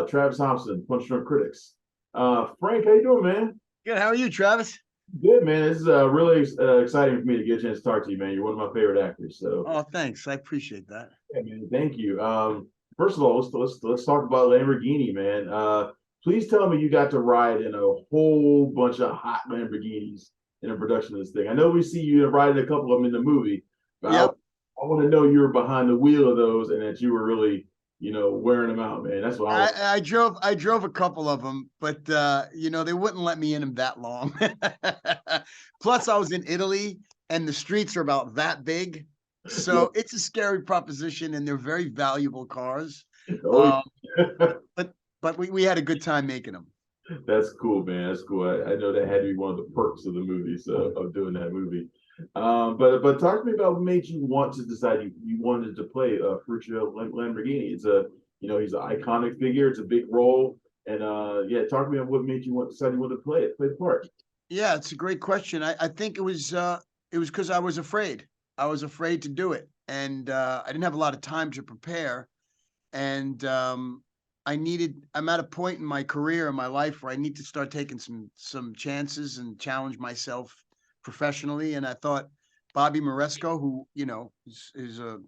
Travis Hopson, Punch Drunk Critics. Frank, how you doing, man? Good. How are you, Travis? Good, man. This is really exciting for me to get a chance to talk to you, man. You're one of my favorite actors. So, Oh, thanks. I appreciate that. yeah, man, thank you. First of all, let's talk about Lamborghini, man. Please tell me you got to ride in a whole bunch of hot Lamborghinis in a production of this thing. I know we see you riding a couple of them in the movie, but Yep. I want to know you were behind the wheel of those and that you were really, wearing them out, man. That's what I want. I drove a couple of them, but they wouldn't let me in them that long. Plus, I was in Italy, and the streets are about that big, Yeah. so it's a scary proposition, and they're very valuable cars. Oh, Um, yeah. but we had a good time making them. That's cool, man. That's cool. I know that had to be one of the perks of the movie, so of doing that movie. But talk to me about what made you want to decide you wanted to play Ferruccio Lamborghini. It's he's an iconic figure. It's a big role, and yeah, talk to me about what made you decide you wanted to play the part. Yeah, it's a great question. I think it was because I was afraid. I was afraid to do it, and I didn't have a lot of time to prepare. And I'm at a point in my career in my life where I need to start taking some chances and challenge myself professionally. And I thought Bobby Moresco, who is a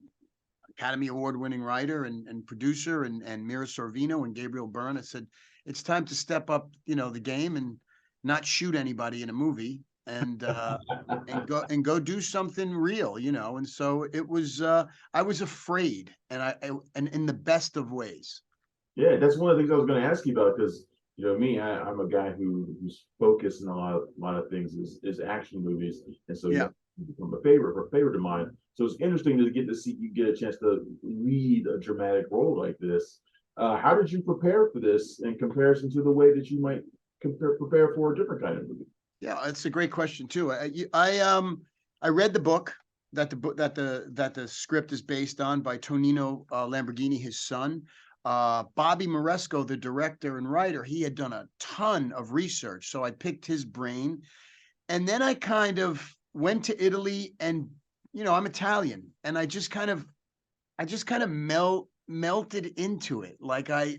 Academy Award winning writer and producer, and Mira Sorvino and Gabriel Byrne, I said it's time to step up, the game and not shoot anybody in a movie and go do something real, And so it was. I was afraid, and in the best of ways. Yeah, that's one of the things I was going to ask you about because me, I'm a guy who's focused in a lot of things is action movies, and so Yeah. become a favorite of mine. So it's interesting to get to see you get a chance to lead a dramatic role like this. How did you prepare for this in comparison to the way that you might prepare for a different kind of movie? Yeah, it's a great question too. I read the book that the script is based on by Tonino Lamborghini, his son. Bobby Moresco, the director and writer, he had done a ton of research, so I picked his brain, and then I kind of went to Italy, and I'm Italian, and I just kind of melted into it. Like I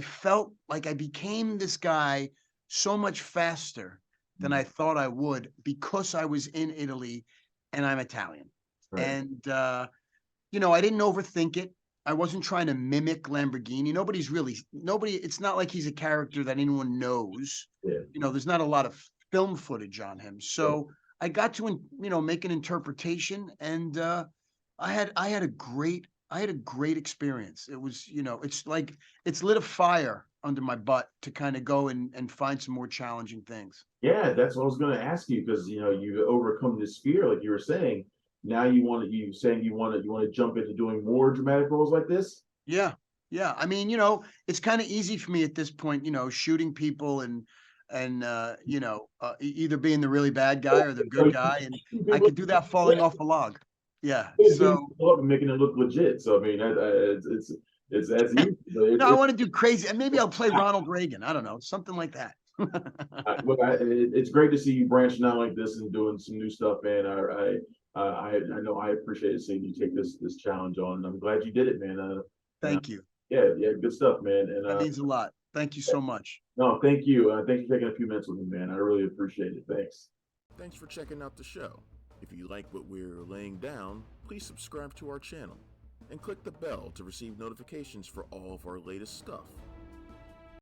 felt like I became this guy so much faster than I thought I would because I was in Italy and I'm Italian. Right. And I didn't overthink it. I wasn't trying to mimic Lamborghini. Nobody, it's not like he's a character that anyone knows. Yeah. There's not a lot of film footage on him. Right. So I got to make an interpretation, and I had a great experience. It was, it's like it's lit a fire under my butt to kind of go and find some more challenging things. Yeah, that's what I was going to ask you because you overcome this fear, like you were saying. Now you want to jump into doing more dramatic roles like this. Yeah. Yeah. I mean, it's kind of easy for me at this point, shooting people and either being the really bad guy or the So good guy. And I could do that falling off a log. Yeah. So and making it look legit. So I mean, it's that's easy. But no, I want to do crazy. And maybe I'll play Ronald Reagan. I don't know, something like that. it's great to see you branching out like this and doing some new stuff, man. I know I appreciate seeing you take this challenge on. I'm glad you did it, man. And Thank you. yeah, good stuff, man. And That means a lot. Thank you so much. no, thank you. Thanks for taking a few minutes with me, man. I really appreciate it. Thanks. Thanks for checking out the show. If you like what we're laying down, please subscribe to our channel and click the bell to receive notifications for all of our latest stuff.